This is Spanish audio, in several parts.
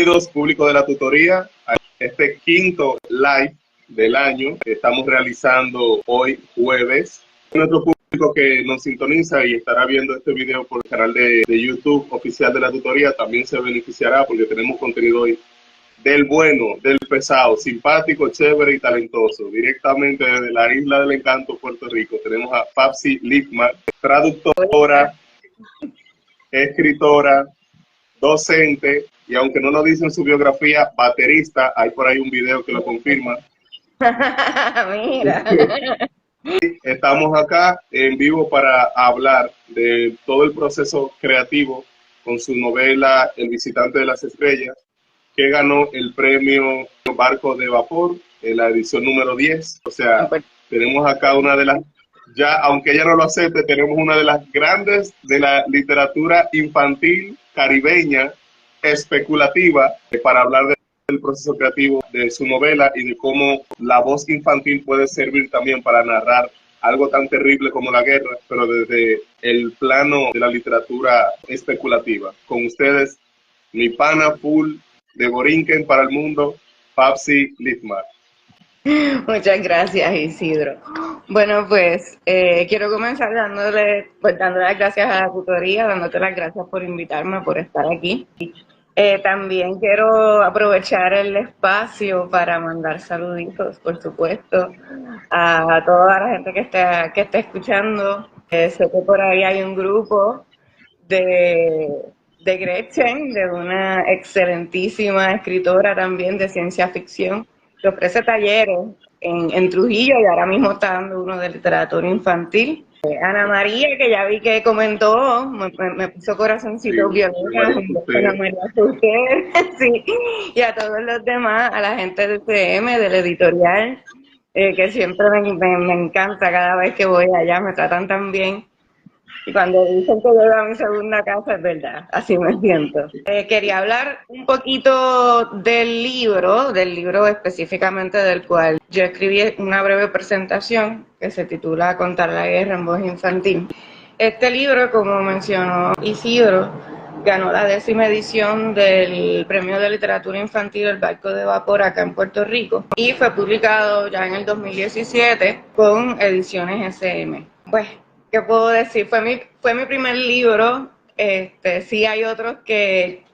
Bienvenidos, público de la tutoría, a este quinto live del año que estamos realizando hoy jueves. Nuestro público que nos sintoniza y estará viendo este video por el canal de YouTube oficial de la tutoría también se beneficiará porque tenemos contenido hoy del bueno, del pesado, simpático, chévere y talentoso. Directamente desde la Isla del Encanto, Puerto Rico, tenemos a Papsi Lippmann, traductora, escritora, docente, y aunque no lo dice en su biografía, baterista. Hay por ahí un video que lo confirma. Mira. Estamos acá en vivo para hablar de todo el proceso creativo con su novela El visitante de las estrellas, que ganó el premio Barco de Vapor en la edición número 10. O sea, tenemos acá una de las, ya aunque ella no lo acepte, tenemos una de las grandes de la literatura infantil caribeña especulativa para hablar del proceso creativo de su novela y de cómo la voz infantil puede servir también para narrar algo tan terrible como la guerra, pero desde el plano de la literatura especulativa. Con ustedes, mi pana full de Borinquen para el mundo, Papsi Lippmann. Muchas gracias, Isidro. Bueno, pues quiero comenzar dándole las gracias a la tutoría, dándote las gracias por invitarme, por estar aquí. También quiero aprovechar el espacio para mandar saluditos, por supuesto, a toda la gente que está escuchando. Sé que por ahí hay un grupo de Gretchen, de una excelentísima escritora también de ciencia ficción, que ofrece talleres en Trujillo y ahora mismo está dando uno de literatura infantil. Ana María, que ya vi que comentó, me puso corazoncito violeta, Ana María Fuster, sí, y a todos los demás, a la gente del CM, del editorial, que siempre me encanta cada vez que voy allá, me tratan tan bien. Y cuando dicen que llego a mi segunda casa, es verdad, así me siento. Quería hablar un poquito del libro específicamente del cual yo escribí una breve presentación que se titula Contar la guerra en voz infantil. Este libro, como mencionó Isidro, ganó la 10ª edición del Premio de Literatura Infantil El Barco de Vapor acá en Puerto Rico y fue publicado ya en el 2017 con Ediciones SM. Pues, ¿qué puedo decir? Fue mi primer libro. Sí hay otros que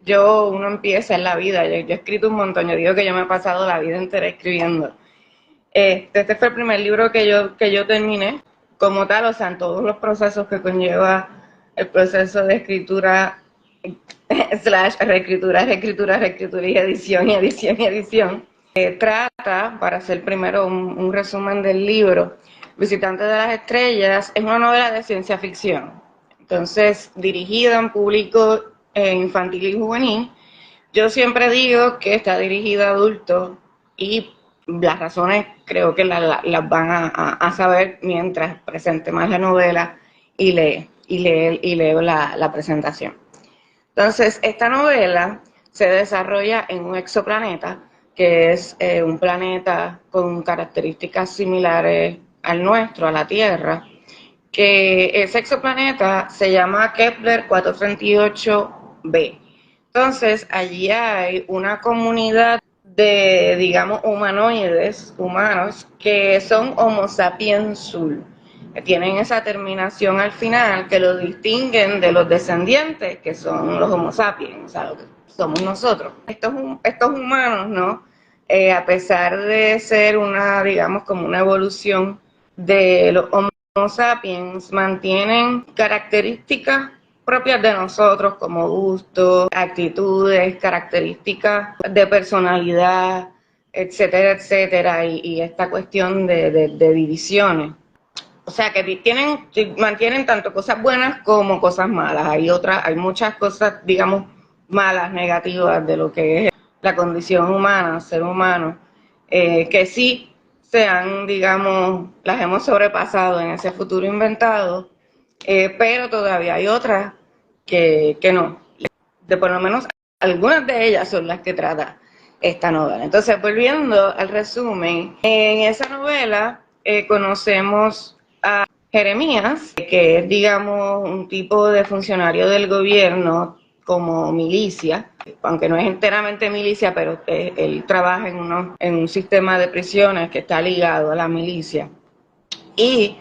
uno empieza en la vida. Yo he escrito un montón. Yo digo que yo me he pasado la vida entera escribiendo. Este fue el primer libro que yo terminé como tal, o sea, en todos los procesos que conlleva el proceso de escritura / reescritura y edición. Trata, para hacer primero un resumen del libro, Visitante de las Estrellas es una novela de ciencia ficción, entonces dirigida a un público infantil y juvenil. Yo siempre digo que está dirigida a adultos y las razones creo que las van a saber mientras presente más la novela y leo la presentación. Entonces, esta novela se desarrolla en un exoplaneta, que es un planeta con características similares al nuestro, a la Tierra, que ese exoplaneta se llama Kepler 438b. Entonces, allí hay una comunidad de, digamos, humanoides, humanos, que son Homo sapiensul, que tienen esa terminación al final que los distinguen de los descendientes, que son los Homo sapiens, o sea, lo que somos nosotros. Estos humanos, ¿no? A pesar de ser digamos, como una evolución de los Homo sapiens, mantienen características propias de nosotros como gustos, actitudes, características de personalidad, etcétera, etcétera, y esta cuestión de divisiones. O sea que mantienen tanto cosas buenas como cosas malas. Hay muchas cosas, digamos, malas, negativas de lo que es la condición humana, ser humano, que sí digamos, las hemos sobrepasado en ese futuro inventado, pero todavía hay otras que no. Por lo menos algunas de ellas son las que trata esta novela. Entonces, volviendo al resumen, en esa novela conocemos a Jeremías, que es, digamos, un tipo de funcionario del gobierno como milicia, aunque no es enteramente milicia, pero él trabaja en un sistema de prisiones que está ligado a la milicia. Y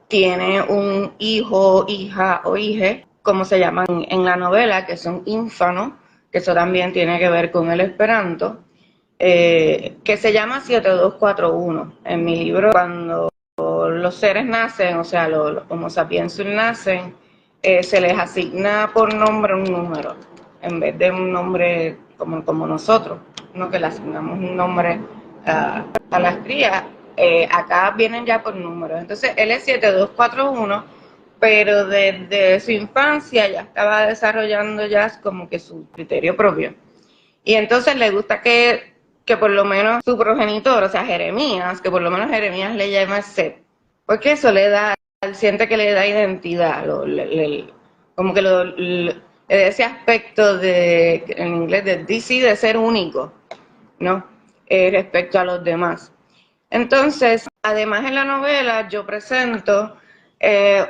tiene un hijo, hija o hije, como se llaman en la novela, que son ínfanos, que eso también tiene que ver con el esperanto, que se llama 7241. En mi libro, cuando los seres nacen, o sea, los Homo sapiens nacen, se les asigna por nombre un número, en vez de un nombre como nosotros, ¿no? Que le asignamos un nombre a las crías. Acá vienen ya por números. Entonces, él es 7241, pero desde su infancia ya estaba desarrollando ya como que su criterio propio. Y entonces le gusta que por lo menos su progenitor, o sea, Jeremías, que por lo menos Jeremías le llama Seth, porque eso le da, él siente que le da identidad, como que le da ese aspecto de, en inglés, de DC, de ser único, ¿no? Respecto a los demás. Entonces, además en la novela yo presento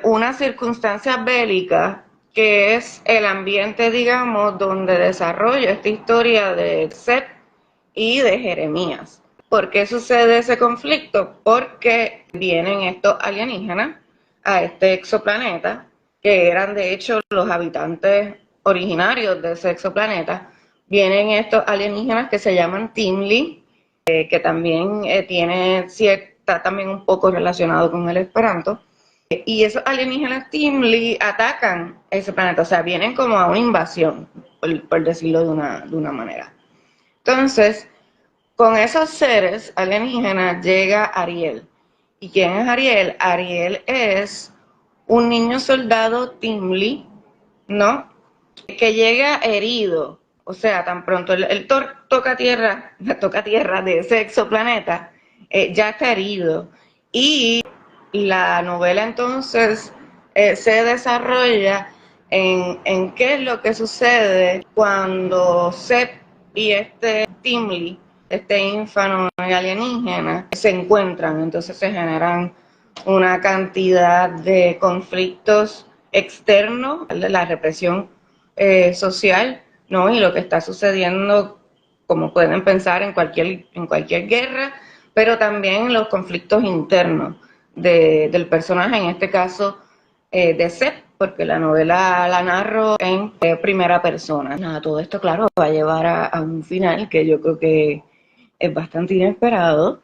una circunstancia bélica que es el ambiente, digamos, donde desarrollo esta historia de Seth y de Jeremías. ¿Por qué sucede ese conflicto? Porque vienen estos alienígenas a este exoplaneta, que eran de hecho los habitantes originarios de ese exoplaneta. Vienen estos alienígenas que se llaman Timli, que también está también un poco relacionado con el esperanto. Y esos alienígenas Timli atacan ese planeta, o sea, vienen como a una invasión, por decirlo de una manera. Entonces, con esos seres alienígenas llega Ariel. ¿Y quién es Ariel? Ariel es un niño soldado Timli, ¿no? Que llega herido, o sea, tan pronto él toca tierra de ese exoplaneta, ya está herido. Y la novela entonces se desarrolla en qué es lo que sucede cuando Seth y este Timli, este ínfano alienígena, se encuentran. Entonces se generan una cantidad de conflictos externos, de la represión social, ¿no? Y lo que está sucediendo, como pueden pensar en cualquier guerra, pero también los conflictos internos del personaje, en este caso de Seth, porque la novela la narro en primera persona. Nada, todo esto, claro, va a llevar a un final que yo creo que es bastante inesperado,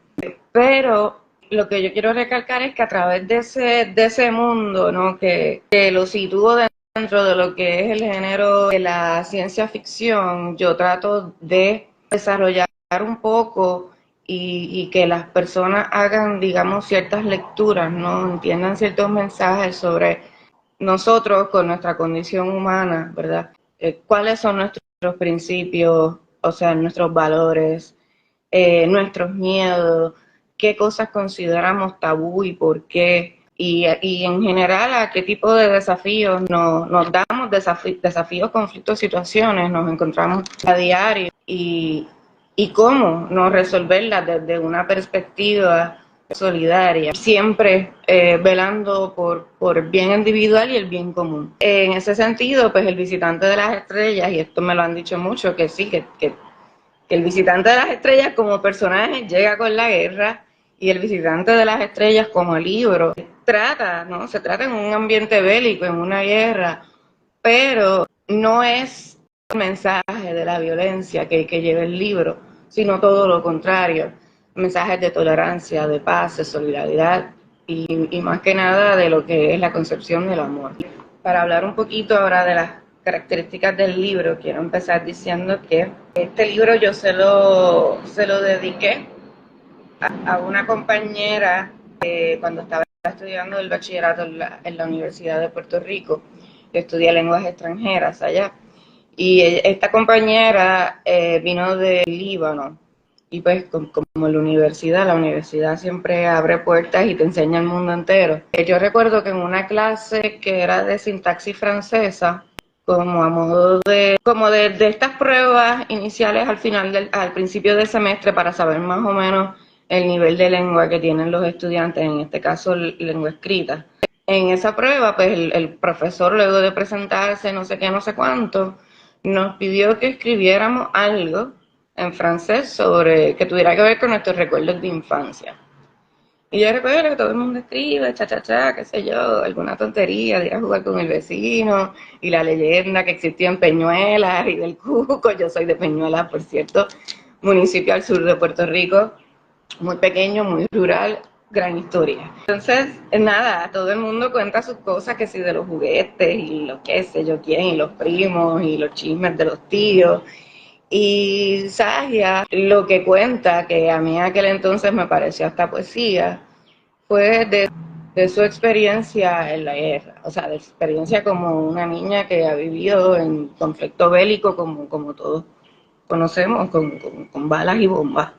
pero lo que yo quiero recalcar es que a través de ese mundo, ¿no? que lo sitúo dentro de lo que es el género de la ciencia ficción, yo trato de desarrollar un poco y que las personas hagan, digamos, ciertas lecturas, ¿no? Entiendan ciertos mensajes sobre nosotros con nuestra condición humana, ¿verdad? ¿Cuáles son nuestros principios, o sea, nuestros valores, nuestros miedos, qué cosas consideramos tabú y por qué? Y en general, ¿a qué tipo de desafíos nos damos? Desafíos, conflictos, situaciones nos encontramos a diario y cómo no resolverlas desde una perspectiva solidaria, siempre velando por el bien individual y el bien común. En ese sentido, pues el visitante de las estrellas, y esto me lo han dicho mucho, que sí, que el visitante de las estrellas como personaje llega con la guerra y el visitante de las estrellas como libro ¿no? Se trata en un ambiente bélico, en una guerra, pero no es el mensaje de la violencia que lleva el libro, sino todo lo contrario, mensajes de tolerancia, de paz, de solidaridad y más que nada de lo que es la concepción del amor. Para hablar un poquito ahora de las características del libro, quiero empezar diciendo que este libro yo se lo dediqué a una compañera cuando estaba estudiando el bachillerato en la Universidad de Puerto Rico. Yo estudié lenguas extranjeras allá. Y esta compañera vino de Líbano. Y pues como la universidad siempre abre puertas y te enseña el mundo entero. Yo recuerdo que en una clase que era de sintaxis francesa, como a modo de estas pruebas iniciales al principio del semestre para saber más o menos el nivel de lengua que tienen los estudiantes, en este caso lengua escrita. En esa prueba, pues el profesor, luego de presentarse no sé qué, no sé cuánto, nos pidió que escribiéramos algo en francés sobre que tuviera que ver con nuestros recuerdos de infancia. Y yo recuerdo que todo el mundo escribe, cha, cha, cha, qué sé yo, alguna tontería de ir a jugar con el vecino y la leyenda que existía en Peñuelas y del Cuco. Yo soy de Peñuelas, por cierto, municipio al sur de Puerto Rico, muy pequeño, muy rural, gran historia. Entonces, nada, todo el mundo cuenta sus cosas, que si de los juguetes y lo que sé yo quién, y los primos y los chismes de los tíos. Y Sagia lo que cuenta, que a mí en aquel entonces me pareció hasta poesía, fue de su experiencia en la guerra, o sea, de experiencia como una niña que ha vivido en conflicto bélico como todos conocemos, con balas y bombas.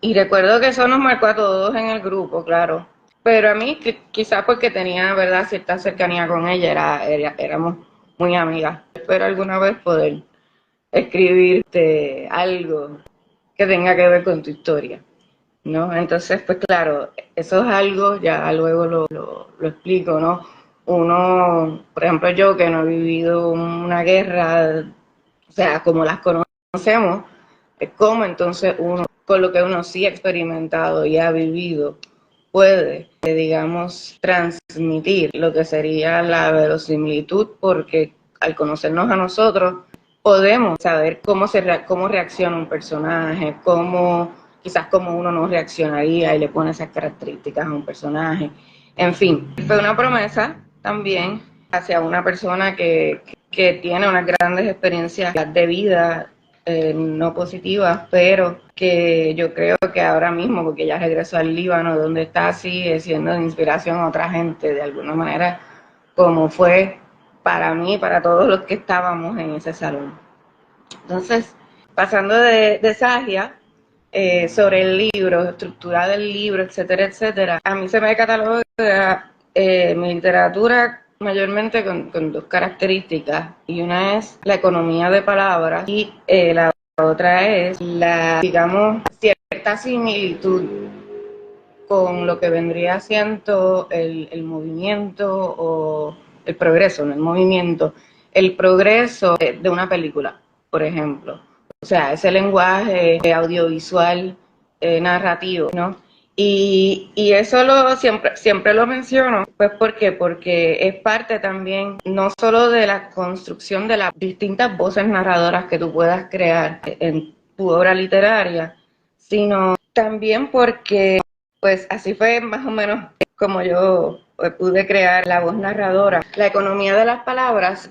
Y recuerdo que eso nos marcó a todos en el grupo, claro. Pero a mí, quizás porque tenía, ¿verdad?, cierta cercanía con ella, éramos muy amigas. Espero alguna vez poder escribirte algo que tenga que ver con tu historia, ¿no? Entonces, pues claro, eso es algo, ya luego lo explico, ¿no? Uno, por ejemplo, yo que no he vivido una guerra, o sea, como las conocemos, es como entonces uno, con lo que uno sí ha experimentado y ha vivido, puede, digamos, transmitir lo que sería la verosimilitud, porque al conocernos a nosotros, podemos saber cómo reacciona un personaje, quizás cómo uno no reaccionaría y le pone esas características a un personaje. En fin, fue una promesa también hacia una persona que tiene unas grandes experiencias de vida, no positivas, pero que yo creo que ahora mismo, porque ya regresó al Líbano, donde está, sigue siendo de inspiración a otra gente, de alguna manera, como fue para mí, para todos los que estábamos en ese salón. Entonces, pasando de Sagia, sobre el libro, estructura del libro, etcétera, etcétera, a mí se me cataloga mi literatura mayormente con dos características, y una es la economía de palabras y la otra es la, digamos, cierta similitud con lo que vendría siendo el movimiento o el progreso, no el movimiento, el progreso de una película, por ejemplo. O sea, ese lenguaje audiovisual narrativo, ¿no? Y eso siempre lo menciono, pues ¿por qué? Porque es parte también no solo de la construcción de las distintas voces narradoras que tú puedas crear en tu obra literaria, sino también porque pues así fue más o menos como yo pude crear la voz narradora. La economía de las palabras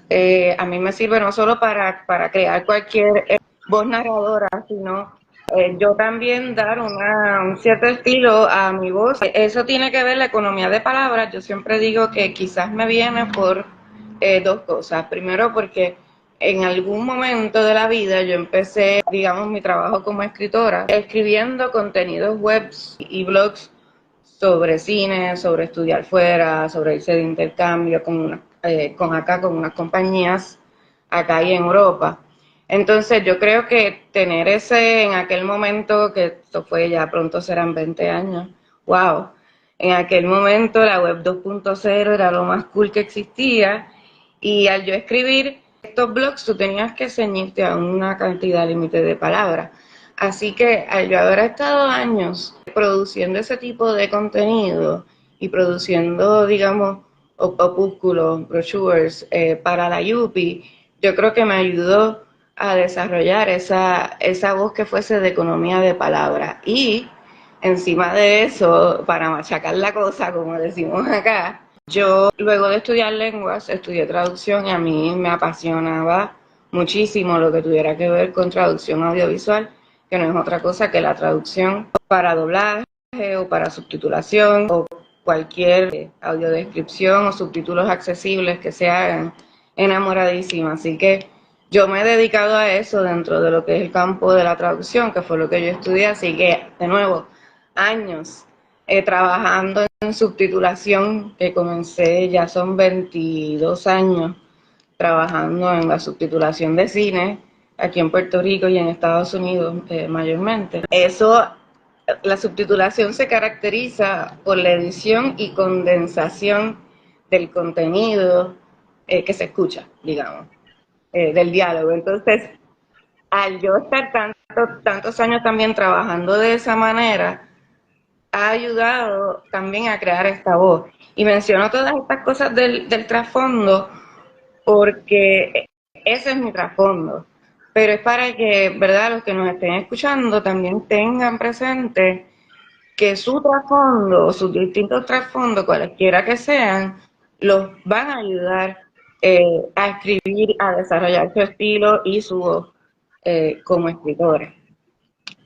a mí me sirve no solo para crear cualquier voz narradora, sino yo también dar un cierto estilo a mi voz. Eso tiene que ver la economía de palabras. Yo siempre digo que quizás me viene por dos cosas. Primero, porque en algún momento de la vida yo empecé, digamos, mi trabajo como escritora, escribiendo contenidos webs y blogs sobre cine, sobre estudiar fuera, sobre irse de intercambio con unas compañías acá y en Europa. Entonces yo creo que tener ese, en aquel momento, que esto fue ya pronto serán 20 años, wow, en aquel momento la web 2.0 era lo más cool que existía, y al yo escribir estos blogs tú tenías que ceñirte a una cantidad límite de palabras. Así que al yo haber estado años produciendo ese tipo de contenido y produciendo, digamos, opúsculos, brochures para la Yupi, yo creo que me ayudó a desarrollar esa voz que fuese de economía de palabras. Y encima de eso, para machacar la cosa, como decimos acá, yo luego de estudiar lenguas, estudié traducción, y a mí me apasionaba muchísimo lo que tuviera que ver con traducción audiovisual, que no es otra cosa que la traducción para doblaje o para subtitulación o cualquier audiodescripción o subtítulos accesibles que se hagan. Enamoradísima. Así que yo me he dedicado a eso dentro de lo que es el campo de la traducción, que fue lo que yo estudié. Así que, de nuevo, años trabajando en subtitulación, que comencé, ya son 22 años trabajando en la subtitulación de cine aquí en Puerto Rico y en Estados Unidos mayormente. La subtitulación se caracteriza por la edición y condensación del contenido que se escucha, digamos. del diálogo. Entonces, al yo estar tantos años también trabajando de esa manera, ha ayudado también a crear esta voz. Y menciono todas estas cosas del trasfondo porque ese es mi trasfondo. Pero es para que, ¿verdad?, los que nos estén escuchando también tengan presente que su trasfondo, sus distintos trasfondos, cualesquiera que sean, los van a ayudar a escribir, a desarrollar su estilo y su voz como escritores.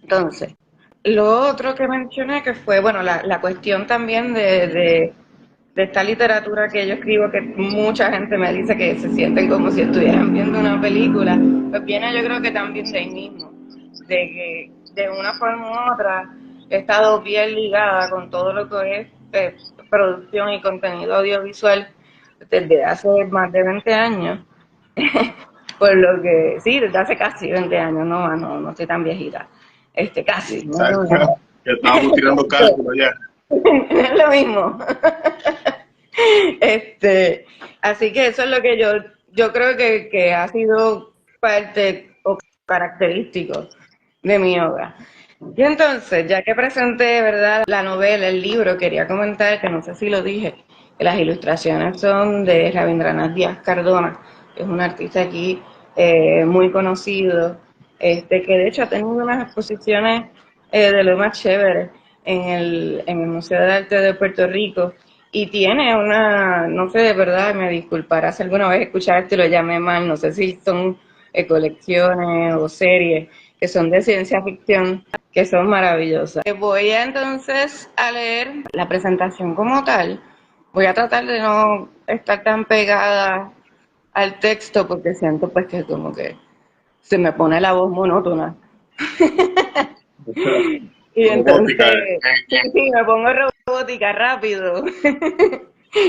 Entonces, lo otro que mencioné que fue, bueno, la cuestión también de esta literatura que yo escribo, que mucha gente me dice que se sienten como si estuvieran viendo una película, pues viene yo creo que también de ahí mismo, de que de una forma u otra he estado bien ligada con todo lo que es producción y contenido audiovisual desde hace más de 20 años, por lo que, sí, desde hace casi 20 años, no estoy tan viejita, casi, no Exacto. Que estábamos tirando cálculo ya. es lo mismo. Así que eso es lo que yo creo que ha sido parte o característico de mi obra. Y entonces, ya que presenté, ¿verdad?, la novela, el libro, quería comentar, que no sé si lo dije, que las ilustraciones son de Rabindranath Díaz Cardona, que es un artista aquí muy conocido, que de hecho ha tenido unas exposiciones de lo más chévere en el Museo de Arte de Puerto Rico, y tiene una, no sé, de verdad, me disculparás si alguna vez escuchaste lo llamé mal, no sé si son colecciones o series que son de ciencia ficción, que son maravillosas. Voy entonces a leer la presentación como tal. Voy a tratar de no estar tan pegada al texto porque siento pues que como que se me pone la voz monótona. Y Robótica. entonces, sí, me pongo robótica rápido.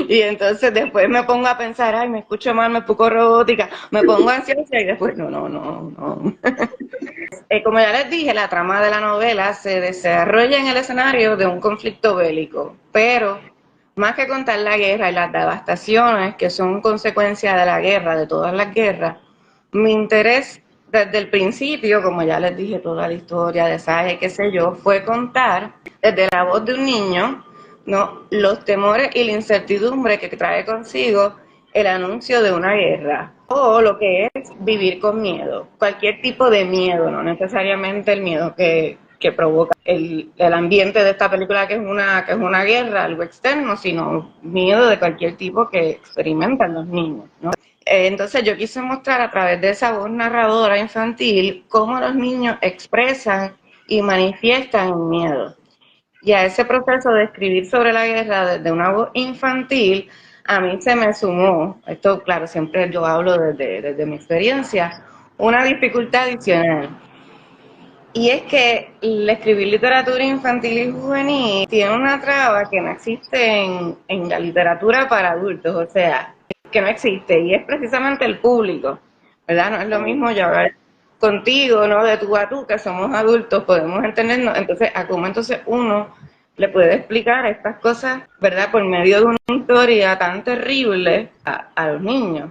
Y entonces después me pongo a pensar, ay, me escucho mal, me pongo robótica, me pongo ansiosa y después, no. Como ya les dije, la trama de la novela se desarrolla en el escenario de un conflicto bélico, pero más que contar la guerra y las devastaciones que son consecuencia de la guerra, de todas las guerras, mi interés desde el principio, como ya les dije, toda la historia de Sage, qué sé yo, fue contar desde la voz de un niño, ¿no?, los temores y la incertidumbre que trae consigo el anuncio de una guerra, o lo que es vivir con miedo, cualquier tipo de miedo, no necesariamente el miedo que provoca el ambiente de esta película, que es una guerra, algo externo, sino miedo de cualquier tipo que experimentan los niños, ¿no? Entonces yo quise mostrar a través de esa voz narradora infantil cómo los niños expresan y manifiestan el miedo. Y a ese proceso de escribir sobre la guerra desde una voz infantil, a mí se me sumó, esto claro, siempre yo hablo desde mi experiencia, una dificultad adicional. Y es que el escribir literatura infantil y juvenil tiene una traba que no existe en la literatura para adultos, o sea, que no existe, y es precisamente el público, ¿verdad? No es lo mismo yo hablar contigo, ¿no?, de tú a tú, que somos adultos, podemos entendernos, entonces, a cómo entonces uno le puede explicar estas cosas, ¿verdad?, por medio de una historia tan terrible a los niños,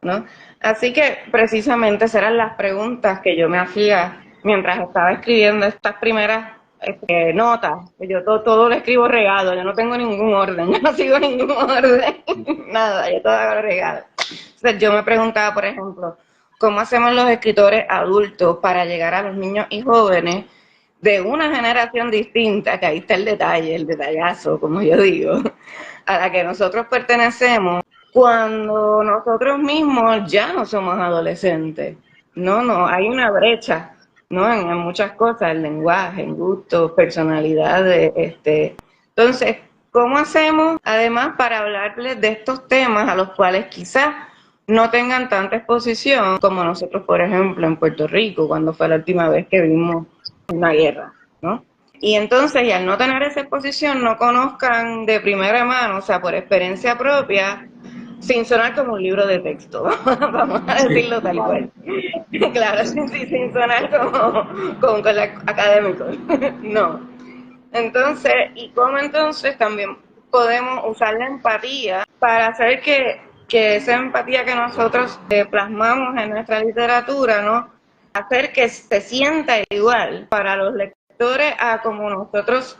¿no? Así que precisamente esas eran las preguntas que yo me hacía mientras estaba escribiendo estas primeras notas. Yo todo lo escribo regado, yo no tengo ningún orden, yo no sigo ningún orden, nada, yo todo hago regado. Entonces yo me preguntaba, por ejemplo, ¿cómo hacemos los escritores adultos para llegar a los niños y jóvenes de una generación distinta, que ahí está el detalle, el detallazo, como yo digo, a la que nosotros pertenecemos, cuando nosotros mismos ya no somos adolescentes? No, hay una brecha, ¿no?, en muchas cosas, el lenguaje, en gustos, personalidades, Entonces, ¿cómo hacemos, además, para hablarles de estos temas a los cuales quizás no tengan tanta exposición como nosotros, por ejemplo, en Puerto Rico, cuando fue la última vez que vimos una guerra, ¿no? Y entonces, y al no tener esa exposición, no conozcan de primera mano, o sea, por experiencia propia, sin sonar como un libro de texto, vamos a decirlo tal cual. Claro, sin sonar como con la académico, no. Entonces, y cómo entonces también podemos usar la empatía para hacer que que esa empatía que nosotros plasmamos en nuestra literatura, ¿no? Hacer que se sienta igual para los lectores a como nosotros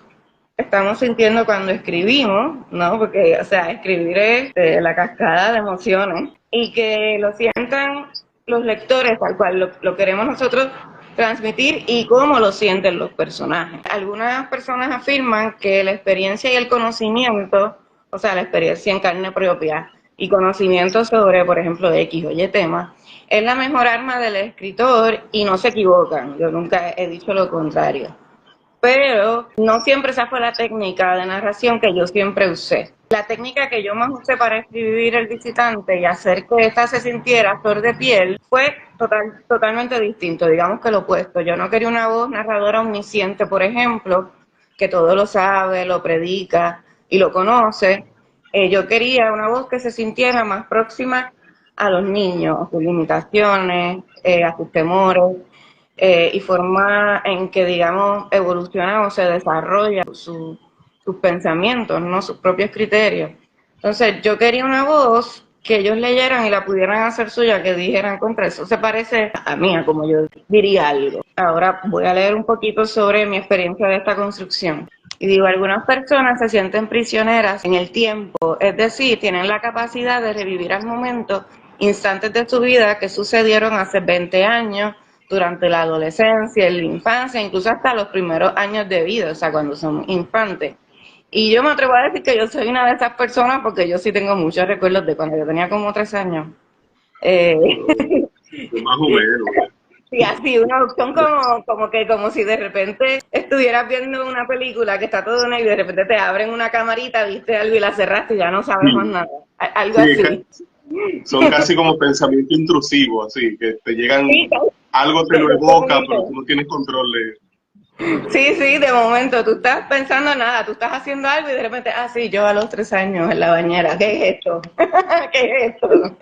estamos sintiendo cuando escribimos, ¿no? Porque, o sea, escribir es la cascada de emociones y que lo sientan los lectores tal cual lo queremos nosotros transmitir y cómo lo sienten los personajes. Algunas personas afirman que la experiencia y el conocimiento, o sea, la experiencia en carne propia y conocimiento sobre, por ejemplo, X o Y tema, es la mejor arma del escritor y no se equivocan. Yo nunca he dicho lo contrario. Pero no siempre esa fue la técnica de narración que yo siempre usé. La técnica que yo más usé para escribir El visitante y hacer que esta se sintiera a flor de piel fue totalmente distinto, digamos que lo opuesto. Yo no quería una voz narradora omnisciente, por ejemplo, que todo lo sabe, lo predica y lo conoce. Yo quería una voz que se sintiera más próxima a los niños, a sus limitaciones, a sus temores, y forma en que, digamos, evoluciona o se desarrolla sus pensamientos, ¿no? Sus propios criterios. Entonces, yo quería una voz que ellos leyeran y la pudieran hacer suya, que dijeran contra eso. Se parece a mí, a como yo diría algo. Ahora voy a leer un poquito sobre mi experiencia de esta construcción. Y digo, algunas personas se sienten prisioneras en el tiempo, es decir, tienen la capacidad de revivir al momento instantes de su vida que sucedieron hace 20 años, durante la adolescencia, en la infancia, incluso hasta los primeros años de vida, o sea, cuando son infantes. Y yo me atrevo a decir que yo soy una de esas personas porque yo sí tengo muchos recuerdos de cuando yo tenía como 3 años. Eh, Más o menos. sí, así, son como si de repente estuvieras viendo una película que está todo negro y de repente te abren una camarita, viste algo y la cerraste y ya no sabes más nada. Algo Sí, así. son casi como pensamientos intrusivos, así, que te llegan, Sí, algo te lo evoca, pero tú no tienes control de... sí, sí, de momento tú estás pensando nada, tú estás haciendo algo y de repente, sí, yo a los 3 años en la bañera, ¿qué es esto? ¿Qué es esto?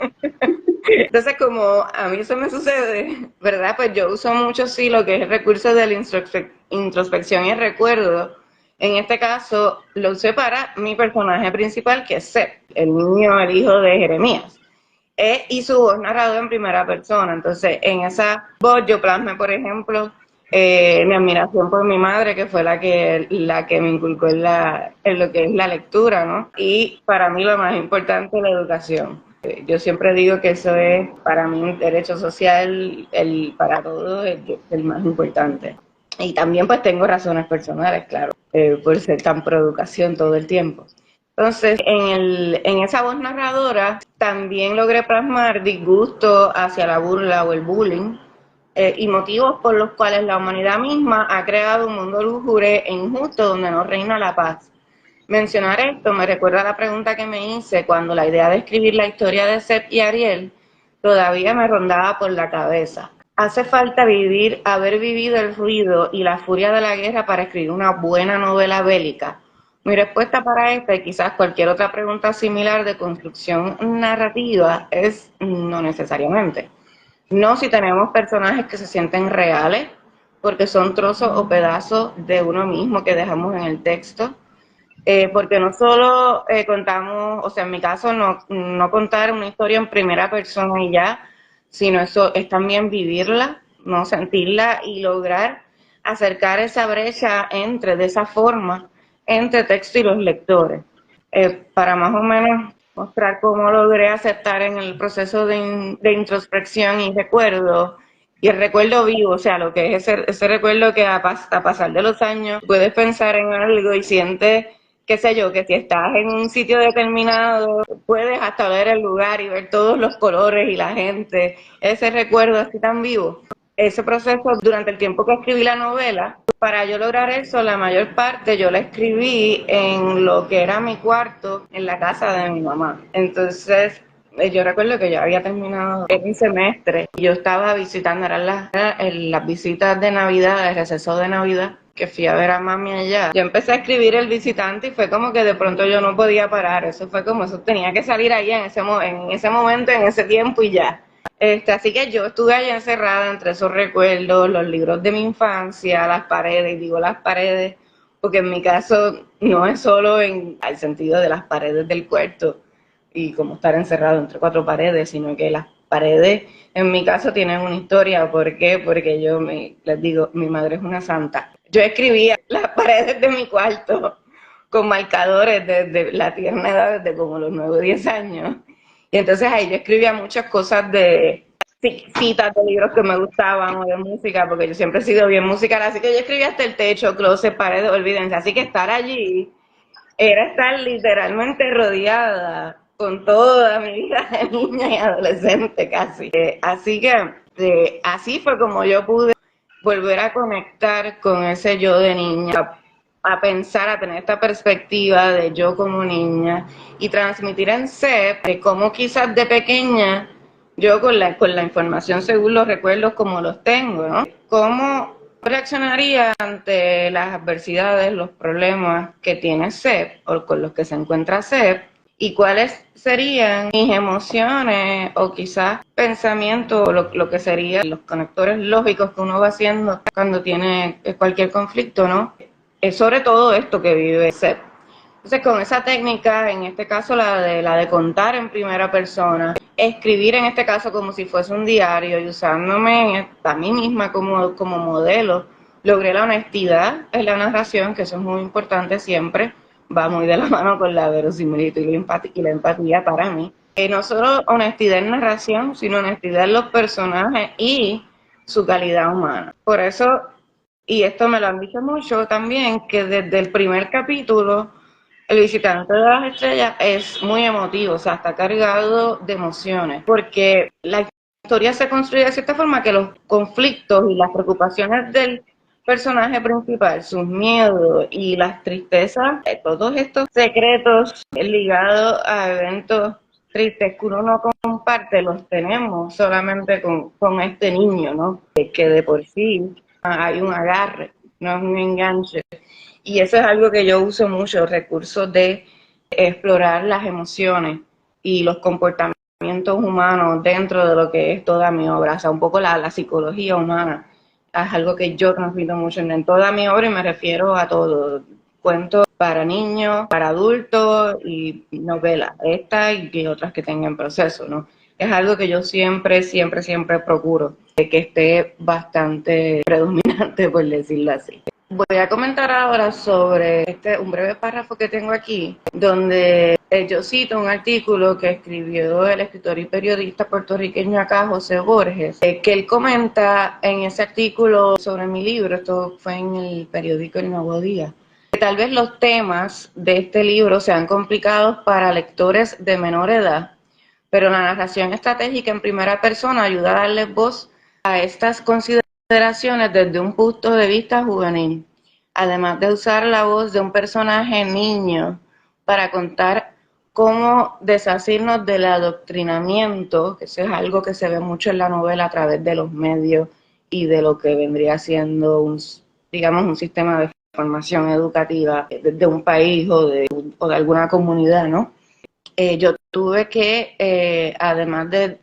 Entonces, como a mí eso me sucede, ¿verdad? Pues yo uso mucho, sí, lo que es el recurso de la introspección y el recuerdo. En este caso, lo usé para mi personaje principal, que es Seth, el niño, el hijo de Jeremías. Y su voz narrada en primera persona. Entonces, en esa voz yo plasmé, por ejemplo, mi admiración por mi madre, que fue la que me inculcó en lo que es la lectura, ¿no? Y para mí lo más importante es la educación. Yo siempre digo que eso es para mí un derecho social, para todos, el más importante. Y también pues tengo razones personales, claro, por ser tan pro educación todo el tiempo. Entonces, en esa voz narradora también logré plasmar disgusto hacia la burla o el bullying, y motivos por los cuales la humanidad misma ha creado un mundo lúgubre e injusto donde no reina la paz. Mencionar esto me recuerda a la pregunta que me hice cuando la idea de escribir la historia de Seth y Ariel todavía me rondaba por la cabeza. ¿Hace falta haber vivido el ruido y la furia de la guerra para escribir una buena novela bélica? Mi respuesta para esta y quizás cualquier otra pregunta similar de construcción narrativa es no necesariamente. No si tenemos personajes que se sienten reales, porque son trozos o pedazos de uno mismo que dejamos en el texto, porque no solo contamos, o sea, en mi caso no contar una historia en primera persona y ya, sino eso es también vivirla, no sentirla y lograr acercar esa brecha de esa forma, entre texto y los lectores, para más o menos mostrar cómo logré aceptar en el proceso de introspección y recuerdo, y el recuerdo vivo, o sea, lo que es ese recuerdo que a pasar de los años puedes pensar en algo y sientes, qué sé yo, que si estás en un sitio determinado, puedes hasta ver el lugar y ver todos los colores y la gente, ese recuerdo así tan vivo. Ese proceso, durante el tiempo que escribí la novela, para yo lograr eso, la mayor parte yo la escribí en lo que era mi cuarto, en la casa de mi mamá. Entonces, yo recuerdo que ya había terminado el semestre y yo estaba visitando, eran las visitas de Navidad, el receso de Navidad, que fui a ver a mami allá. Yo empecé a escribir El visitante y fue como que de pronto yo no podía parar. Eso fue como, eso tenía que salir ahí en ese momento, en ese tiempo y ya. Así que yo estuve allá encerrada entre esos recuerdos, los libros de mi infancia, las paredes, digo las paredes, porque en mi caso no es solo en el sentido de las paredes del cuarto, y como estar encerrado entre cuatro paredes, sino que las paredes, en mi caso, tienen una historia. ¿Por qué? Porque les digo, mi madre es una santa. Yo escribía las paredes de mi cuarto con marcadores desde la tierna edad, desde como los 9 o 10 años. Y entonces ahí yo escribía muchas cosas de citas de libros que me gustaban o de música, porque yo siempre he sido bien musical, así que yo escribía hasta el techo, closet, paredes, olvídense. Así que estar allí era estar literalmente rodeada con toda mi vida de niña y adolescente casi. Así que así fue como yo pude volver a conectar con ese yo de niña, a pensar, a tener esta perspectiva de yo como niña y transmitir en CEP de cómo quizás de pequeña yo con la información según los recuerdos como los tengo, ¿no? Cómo reaccionaría ante las adversidades, los problemas que tiene CEP o con los que se encuentra CEP y cuáles serían mis emociones o quizás pensamientos o lo que serían los conectores lógicos que uno va haciendo cuando tiene cualquier conflicto, ¿no? Es sobre todo esto que vive CEP. Entonces, con esa técnica, en este caso la de contar en primera persona, escribir en este caso como si fuese un diario y usándome a mí misma como modelo, logré la honestidad en la narración, que eso es muy importante siempre, va muy de la mano con la verosimilitud y la empatía para mí. No solo honestidad en narración, sino honestidad en los personajes y su calidad humana. Por eso, y esto me lo han dicho mucho también, que desde el primer capítulo el visitante de las estrellas es muy emotivo, o sea, está cargado de emociones, porque la historia se construye de cierta forma que los conflictos y las preocupaciones del personaje principal, sus miedos y las tristezas, todos estos secretos ligados a eventos tristes que uno no comparte, los tenemos solamente con este niño, ¿no? Que de por sí hay un agarre, no es un enganche. Y eso es algo que yo uso mucho, recursos de explorar las emociones y los comportamientos humanos dentro de lo que es toda mi obra, o sea, un poco la psicología humana. Es algo que yo transmito mucho en toda mi obra y me refiero a todo. Cuentos para niños, para adultos y novelas, esta y otras que tengan proceso, ¿no? Es algo que yo siempre, siempre, siempre procuro, de que esté bastante predominante, por decirlo así. Voy a comentar ahora sobre un breve párrafo que tengo aquí, donde yo cito un artículo que escribió el escritor y periodista puertorriqueño acá, José Borges, que él comenta en ese artículo sobre mi libro, esto fue en el periódico El Nuevo Día, que tal vez los temas de este libro sean complicados para lectores de menor edad, pero la narración estratégica en primera persona ayuda a darles voz a estas consideraciones desde un punto de vista juvenil, además de usar la voz de un personaje niño para contar cómo deshacernos del adoctrinamiento, que eso es algo que se ve mucho en la novela a través de los medios y de lo que vendría siendo digamos, un sistema de formación educativa de un país o de alguna comunidad, ¿no? Yo tuve que, además de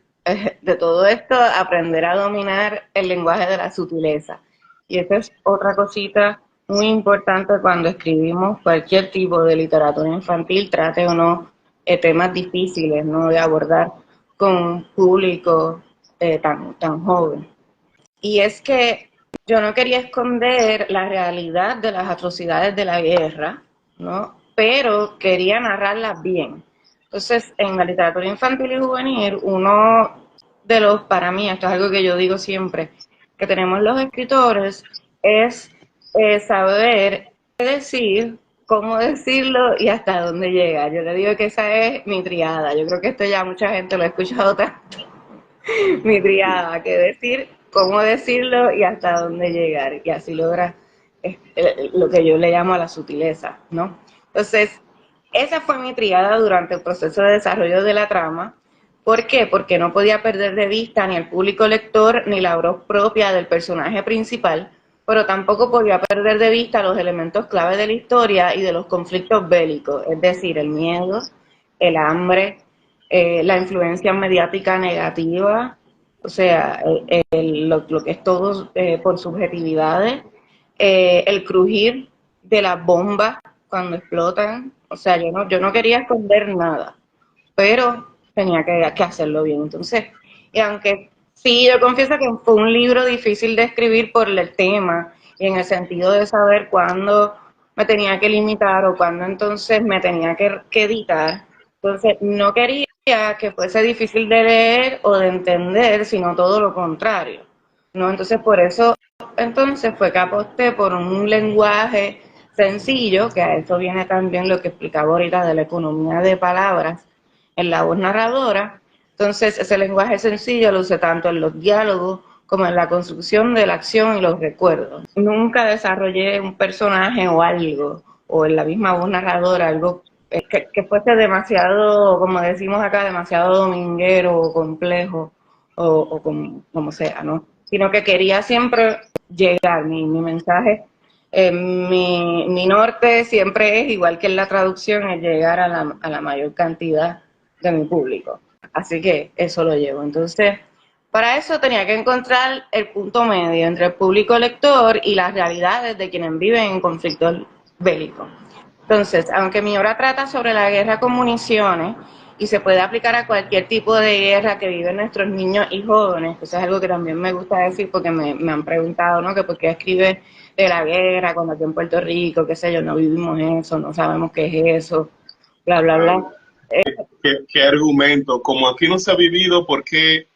todo esto, aprender a dominar el lenguaje de la sutileza. Y esa es otra cosita muy importante cuando escribimos cualquier tipo de literatura infantil, trate o no temas difíciles, ¿no?, de abordar con un público tan joven. Y es que yo no quería esconder la realidad de las atrocidades de la guerra, ¿no?, pero quería narrarlas bien. Entonces, en la literatura infantil y juvenil, para mí, esto es algo que yo digo siempre, que tenemos los escritores, es saber qué decir, cómo decirlo y hasta dónde llega. Yo le digo que esa es mi triada. Yo creo que esto ya mucha gente lo ha escuchado tanto. Mi triada, qué decir, cómo decirlo y hasta dónde llegar. Y así logra lo que yo le llamo a la sutileza, ¿no? Entonces, esa fue mi triada durante el proceso de desarrollo de la trama. ¿Por qué? Porque no podía perder de vista ni el público lector ni la voz propia del personaje principal, pero tampoco podía perder de vista los elementos clave de la historia y de los conflictos bélicos, es decir, el miedo, el hambre, la influencia mediática negativa, o sea, lo que es todo por subjetividades, el crujir de las bombas cuando explotan, o sea, yo no quería esconder nada, pero tenía que hacerlo bien. Entonces, y aunque sí, yo confieso que fue un libro difícil de escribir por el tema y en el sentido de saber cuándo me tenía que limitar o cuándo entonces me tenía que editar. Entonces, no quería que fuese difícil de leer o de entender, sino todo lo contrario, ¿no? Entonces, por eso, entonces fue que aposté por un lenguaje sencillo, que a eso viene también lo que explicaba ahorita de la economía de palabras en la voz narradora. Entonces, ese lenguaje sencillo lo usé tanto en los diálogos como en la construcción de la acción y los recuerdos. Nunca desarrollé un personaje o algo, o en la misma voz narradora, algo que fuese demasiado, como decimos acá, demasiado dominguero o complejo, o como sea, ¿no? Sino que quería siempre llegar, mi mensaje, mi norte siempre es, igual que en la traducción, es llegar a la mayor cantidad de mi público. Así que eso lo llevo. Entonces, para eso tenía que encontrar el punto medio entre el público lector y las realidades de quienes viven en conflictos bélicos. Entonces, aunque mi obra trata sobre la guerra con municiones y se puede aplicar a cualquier tipo de guerra que viven nuestros niños y jóvenes, eso es algo que también me gusta decir porque me han preguntado, ¿no? Que por qué escribe de la guerra cuando aquí en Puerto Rico, qué sé yo, no vivimos eso, no sabemos qué es eso, bla, bla, bla. ¿Qué argumento? Como aquí no se ha vivido, ¿por qué?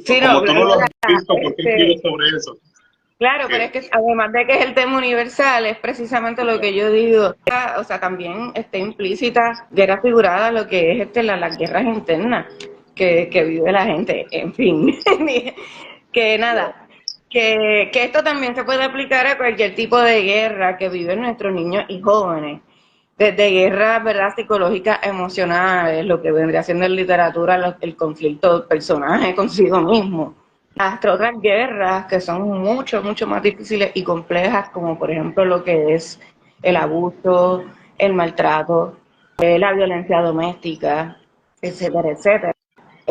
Sí, no, Como tú bla, no lo has bla, visto, ¿por qué escribes sobre eso? claro, pero es que además de que es el tema universal, es precisamente lo que yo digo. O sea, también está implícita, guerra figurada, lo que es las guerras internas que vive la gente. En fin, que nada, que esto también se puede aplicar a cualquier tipo de guerra que viven nuestros niños y jóvenes. Desde guerras, ¿verdad?, psicológicas, emocionales, lo que vendría siendo en literatura, el conflicto del personaje consigo mismo, hasta otras guerras que son mucho, mucho más difíciles y complejas, como por ejemplo lo que es el abuso, el maltrato, la violencia doméstica, etcétera, etcétera.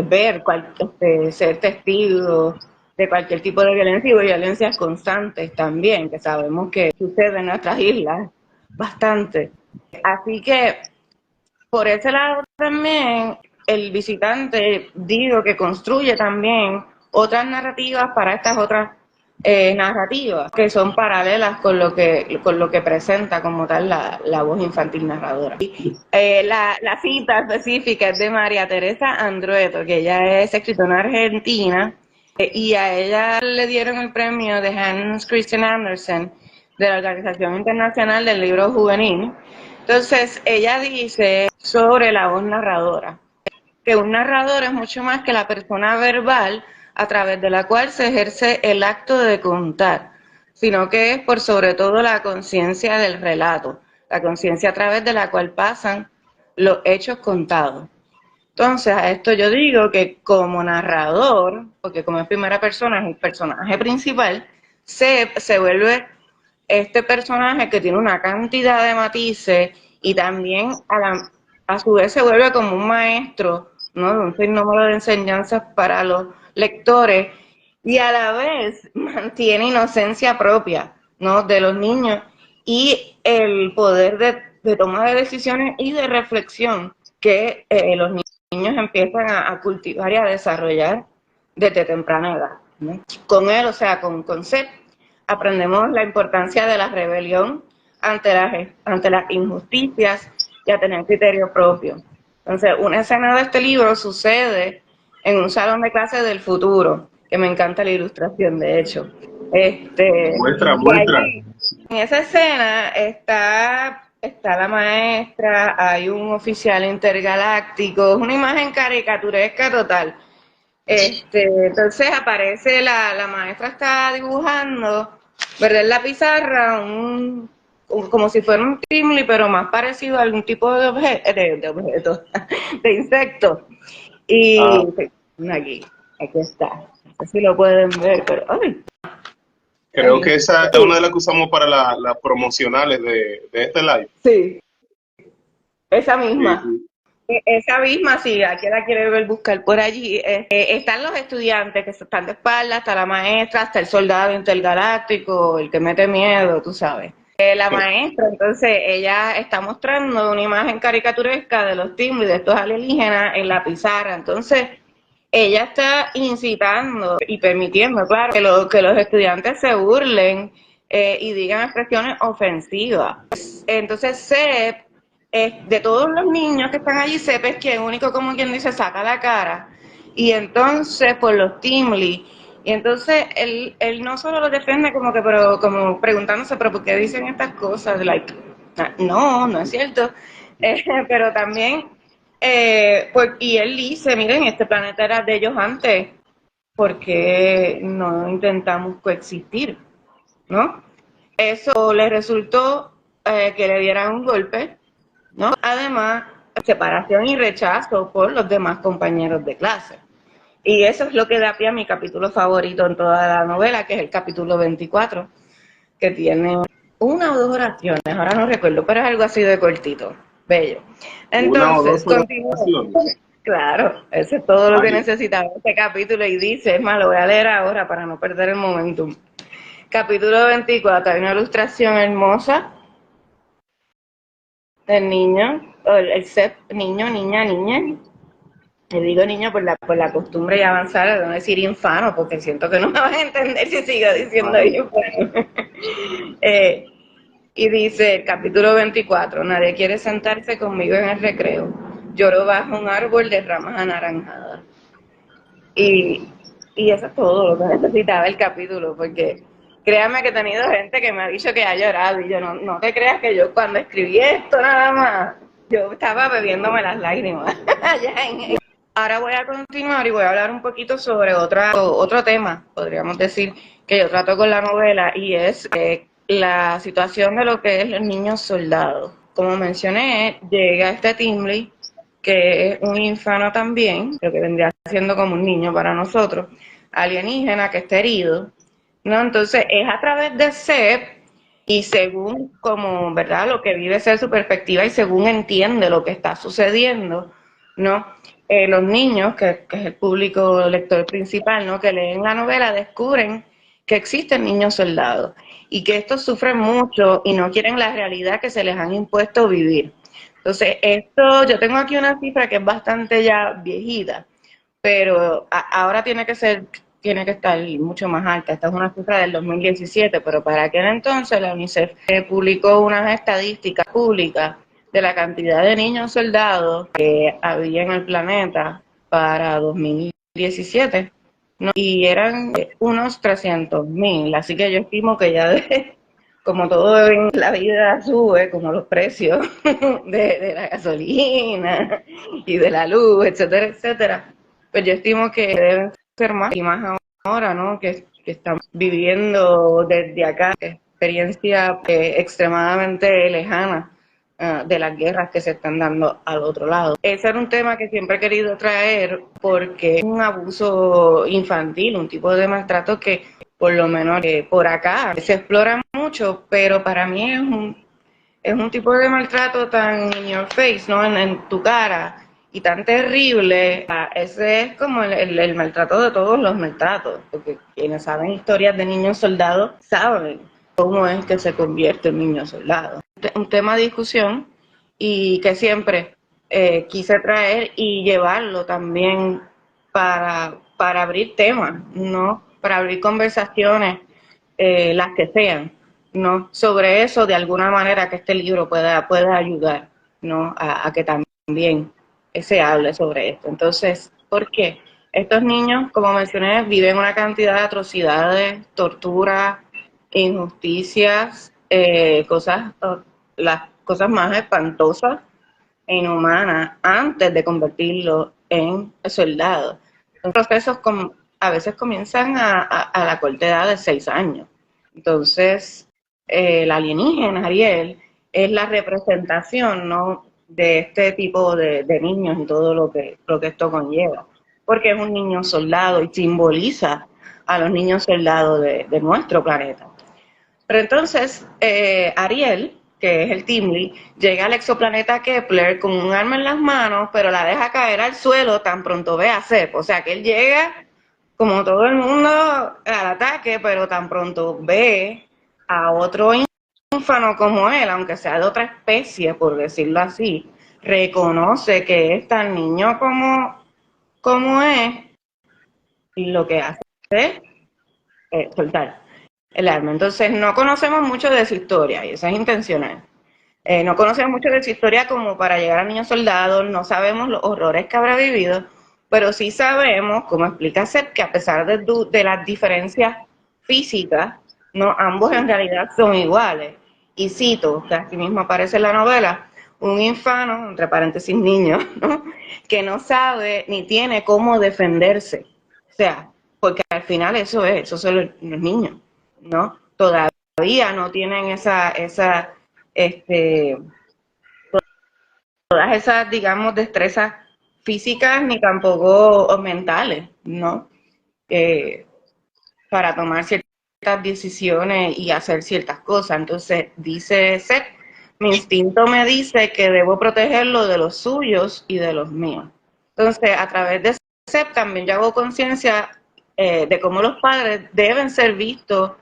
Ver, ser testigo de cualquier tipo de violencia y violencias constantes también, que sabemos que sucede en nuestras islas bastante. Así que por ese lado también el visitante, digo, que construye también otras narrativas para estas otras narrativas que son paralelas con lo que presenta como tal la voz infantil narradora. La cita específica es de María Teresa Andrueto, que ella es escritora argentina, y a ella le dieron el premio de Hans Christian Andersen de la Organización Internacional del Libro Juvenil. Entonces, ella dice sobre la voz narradora, que un narrador es mucho más que la persona verbal a través de la cual se ejerce el acto de contar, sino que es por sobre todo la conciencia del relato, la conciencia a través de la cual pasan los hechos contados. Entonces, a esto yo digo que como narrador, porque como es primera persona, es el personaje principal, se vuelve este personaje que tiene una cantidad de matices y también a su vez se vuelve como un maestro, ¿no?, de un sinnúmero de enseñanzas para los lectores y a la vez mantiene inocencia propia, ¿no?, de los niños y el poder de toma de decisiones y de reflexión que los niños empiezan a cultivar y a desarrollar desde temprana edad, ¿no? Con él, o sea, con Seth, aprendemos la importancia de la rebelión ante las injusticias y a tener criterio propio. Entonces, una escena de este libro sucede en un salón de clase del futuro, que me encanta la ilustración, de hecho. Muestra, Y muestra. allí, en esa escena está la maestra, hay un oficial intergaláctico, es una imagen caricaturesca total. Entonces aparece la maestra está dibujando, ¿verdad?, en la pizarra, como si fuera un Gimli, pero más parecido a algún tipo de objeto, de insecto. Ah, Y aquí está. No sé si lo pueden ver, pero ¡ay! creo que esa es una de las que usamos para las promocionales de este live. Sí, esa Sí, misma. sí. Esa misma, sí, aquí la quiere ver buscar por allí. Están los estudiantes que están de espalda, está la maestra, está el soldado intergaláctico, el que mete miedo, tú sabes. La maestra, entonces, ella está mostrando una imagen caricaturesca de los Timli, de estos alienígenas, en la pizarra. Entonces, ella está incitando y permitiendo, claro, que los estudiantes se burlen y digan expresiones ofensivas. Entonces, CEP, de todos los niños que están allí, CEP es quien único, como quien dice, saca la cara. Y entonces, por los Timli, y entonces él no solo lo defiende como que, pero como preguntándose, pero ¿por qué dicen estas cosas? Like, no, no es cierto. Pero también, y él dice, miren, este planeta era de ellos antes, ¿por qué no intentamos coexistir? ¿No? Eso le resultó que le dieran un golpe, ¿no? Además, separación y rechazo por los demás compañeros de clase. Y eso es lo que da pie a mi capítulo favorito en toda la novela, que es el capítulo 24, que tiene una o dos oraciones, ahora no recuerdo, pero es algo así de cortito, bello. Una o Entonces, dos continúo. oraciones. Claro, eso es todo lo que Vaya. necesitaba este capítulo y dice, es más, lo voy a leer ahora para no perder el momentum. Capítulo 24, hay una ilustración hermosa del niño, el set niño, niña, niña. Le digo niño por la costumbre de avanzar, de no decir infano, porque siento que no me van a entender si sigo diciendo Claro. infano. Y dice el capítulo 24, nadie quiere sentarse conmigo en el recreo. Lloro bajo un árbol de ramas anaranjadas. Y, y eso es todo lo que necesitaba el capítulo, porque créanme que he tenido gente que me ha dicho que ha llorado, y yo no te creas que yo cuando escribí esto nada más, yo estaba bebiéndome las lágrimas. Ahora voy a continuar y voy a hablar un poquito sobre otro tema, podríamos decir, que yo trato con la novela, y es la situación de lo que es los niños soldados. Como mencioné, llega este Timley, que es un infano también, lo que vendría siendo como un niño para nosotros, alienígena que está herido, ¿no? Entonces es a través de Seb, y según como, ¿verdad?, lo que vive ser su perspectiva y según entiende lo que está sucediendo, ¿no? Los niños, que es el público lector principal, ¿no?, que leen la novela, descubren que existen niños soldados y que estos sufren mucho y no quieren la realidad que se les han impuesto vivir. Entonces, esto, yo tengo aquí una cifra que es bastante ya viejita, pero ahora tiene que estar mucho más alta. Esta es una cifra del 2017, pero para aquel entonces la UNICEF publicó unas estadísticas públicas de la cantidad de niños soldados que había en el planeta para 2017, ¿no? Y eran unos 300.000, así que yo estimo que ya como todo en la vida sube, como los precios de la gasolina y de la luz, etcétera, etcétera, pues yo estimo que deben ser más, y más ahora, ¿no?, que estamos viviendo desde acá experiencia extremadamente lejana de las guerras que se están dando al otro lado. Ese era un tema que siempre he querido traer porque es un abuso infantil, un tipo de maltrato que por lo menos por acá se explora mucho, pero para mí es un tipo de maltrato tan in your face, ¿no?, en tu cara, y tan terrible. Ese es como el maltrato de todos los maltratos, porque quienes saben historias de niños soldados saben cómo es que se convierte en niño soldado. Un tema de discusión y que siempre quise traer y llevarlo también para abrir temas, ¿no?, para abrir conversaciones, las que sean, ¿no?, sobre eso, de alguna manera que este libro pueda ayudar, ¿no?, a que también se hable sobre esto. Entonces, ¿por qué? Estos niños, como mencioné, viven una cantidad de atrocidades, torturas, injusticias, las cosas más espantosas e inhumanas antes de convertirlos en soldados. Son procesos a veces comienzan a la corta edad de 6 años. Entonces, el alienígena, Ariel, es la representación, ¿no?, de este tipo de niños y todo lo que esto conlleva, porque es un niño soldado y simboliza a los niños soldados de nuestro planeta. Pero entonces, Ariel, que es el Timely, llega al exoplaneta Kepler con un arma en las manos, pero la deja caer al suelo tan pronto ve a Sep. O sea, que él llega como todo el mundo al ataque, pero tan pronto ve a otro huérfano como él, aunque sea de otra especie, por decirlo así, reconoce que es tan niño como es, y lo que hace es soltar el arma. Entonces, no conocemos mucho de su historia, y eso es intencional. No conocemos mucho de su historia como para llegar a niño soldado, no sabemos los horrores que habrá vivido, pero sí sabemos, como explica Seth, que a pesar de las diferencias físicas, no, ambos en realidad son iguales. Y cito, que aquí mismo aparece en la novela, un infano, entre paréntesis niño, ¿no? Que no sabe ni tiene cómo defenderse. O sea, porque al final eso son los niños, ¿no? Todavía no tienen este, todas esas, digamos, destrezas físicas ni tampoco mentales, ¿no? Eh, para tomar ciertas decisiones y hacer ciertas cosas. Entonces, dice Seth, mi instinto me dice que debo protegerlo de los suyos y de los míos. Entonces, a través de Seth también yo hago conciencia de cómo los padres deben ser vistos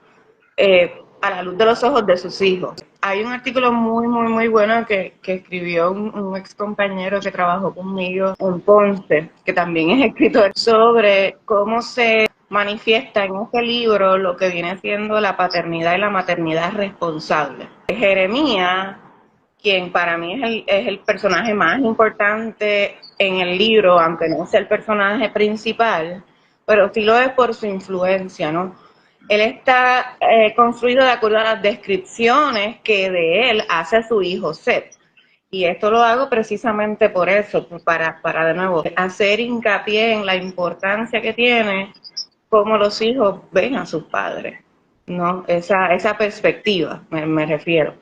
a la luz de los ojos de sus hijos. Hay un artículo muy bueno que escribió un ex compañero que trabajó conmigo en Ponce, que también es escritor, sobre cómo se manifiesta en este libro lo que viene siendo la paternidad y la maternidad responsable. Jeremías, quien para mí es el personaje más importante en el libro, aunque no sea el personaje principal, pero sí lo es por su influencia, ¿no? Él está construido de acuerdo a las descripciones que de él hace su hijo Seth. Y esto lo hago precisamente por eso, para de nuevo hacer hincapié en la importancia que tiene cómo los hijos ven a sus padres, ¿no? Esa perspectiva, me refiero.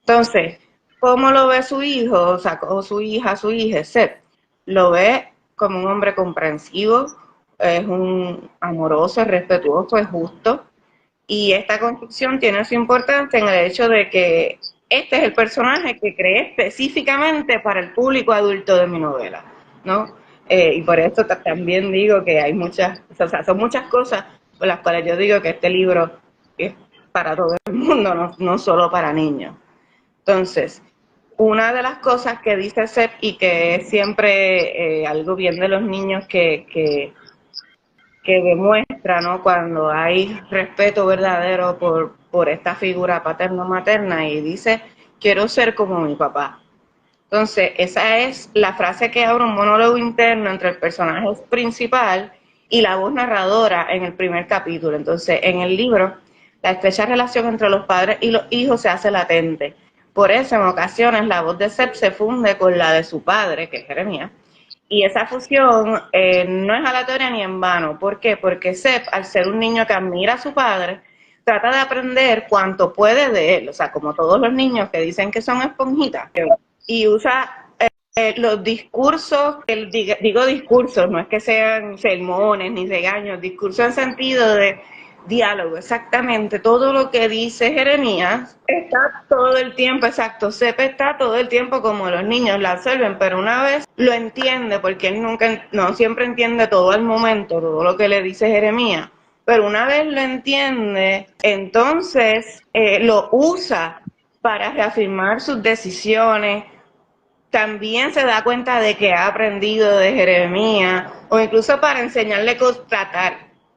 Entonces, ¿cómo lo ve su hijo, o sea, o su hija, Seth? Lo ve como un hombre comprensivo, es un amoroso, es respetuoso, es justo. Y esta construcción tiene su importancia en el hecho de que este es el personaje que creé específicamente para el público adulto de mi novela, ¿no? Y por eso también digo que hay muchas, o sea, son muchas cosas por las cuales yo digo que este libro es para todo el mundo, no solo para niños. Entonces, una de las cosas que dice Seth y que es siempre algo bien de los niños que demuestra, ¿no? Cuando hay respeto verdadero por esta figura paterno-materna y dice, quiero ser como mi papá. Entonces, esa es la frase que abre un monólogo interno entre el personaje principal y la voz narradora en el primer capítulo. Entonces, en el libro, la estrecha relación entre los padres y los hijos se hace latente. Por eso, en ocasiones, la voz de Seth se funde con la de su padre, que es Jeremías, y esa fusión no es aleatoria ni en vano. ¿Por qué? Porque Seth, al ser un niño que admira a su padre, trata de aprender cuanto puede de él. O sea, como todos los niños que dicen que son esponjitas. Y usa los discursos, digo discursos, no es que sean sermones ni regaños, discursos en sentido de diálogo, exactamente. Todo lo que dice Jeremías está todo el tiempo, exacto, Sepe está todo el tiempo como los niños la absorben, pero una vez lo entiende, porque él no siempre entiende todo al momento, todo lo que le dice Jeremías, pero una vez lo entiende, entonces lo usa para reafirmar sus decisiones. También se da cuenta de que ha aprendido de Jeremías, o incluso para enseñarle cosas,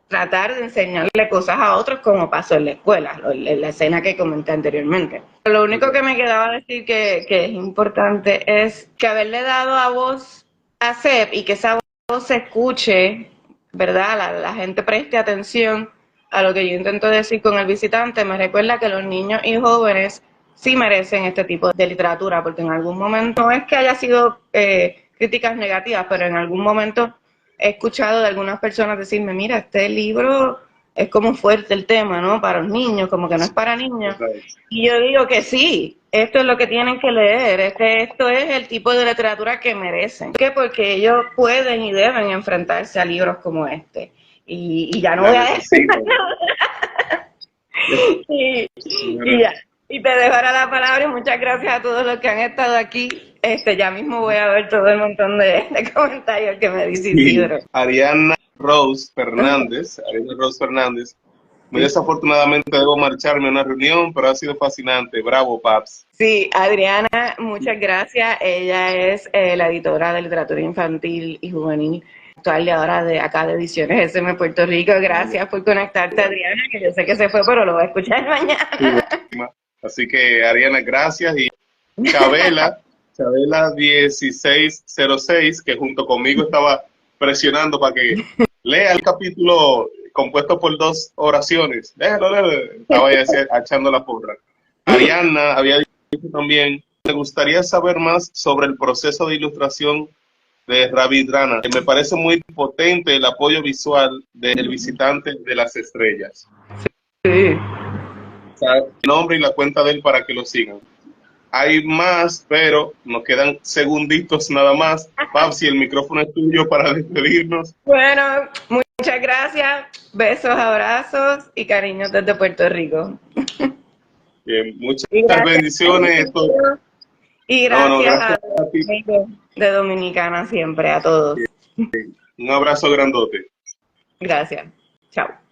tratar de enseñarle cosas a otros, como pasó en la escuela, en la escena que comenté anteriormente. Lo único que me quedaba decir que es importante es que haberle dado a voz a Seb y que esa voz se escuche, ¿verdad? La gente preste atención a lo que yo intento decir con el visitante, me recuerda que los niños y jóvenes sí merecen este tipo de literatura, porque en algún momento, no es que haya sido críticas negativas, pero en algún momento he escuchado de algunas personas decirme, mira, este libro es como fuerte el tema, ¿no? Para los niños, como que no es para niños. Y yo digo que sí, esto es lo que tienen que leer, esto es el tipo de literatura que merecen. ¿Por qué? Porque ellos pueden y deben enfrentarse a libros como este. Y ya no voy a decir y ya. Y te dejo ahora la palabra y muchas gracias a todos los que han estado aquí. Ya mismo voy a ver todo el montón de comentarios que me dice Isidro. Ariana Rose Fernández Muy desafortunadamente debo marcharme a una reunión, pero ha sido fascinante. Bravo, Paps. Sí, Adriana, muchas gracias. Ella es la editora de literatura infantil y juvenil actual y ahora de acá de Ediciones SM Puerto Rico. Gracias por conectarte, Adriana, que yo sé que se fue, pero lo voy a escuchar mañana. Así que, Ariana, gracias. Y Chabela 1606, que junto conmigo estaba presionando para que lea el capítulo compuesto por 2 oraciones. Déjalo. Estaba ya echando la porra. Ariana había dicho también, me gustaría saber más sobre el proceso de ilustración de Ravidrana. Me parece muy potente el apoyo visual del visitante de las estrellas. Sí. O sea, el nombre y la cuenta de él para que lo sigan. Hay más, pero nos quedan segunditos nada más. Babsi, el micrófono es tuyo para despedirnos. Bueno, muchas gracias. Besos, abrazos y cariños desde Puerto Rico. Bien, muchas Y gracias, bendiciones. y No, gracias a gracias a los ti. amigos de Dominicana siempre, a todos. Un abrazo grandote. Gracias. Chao.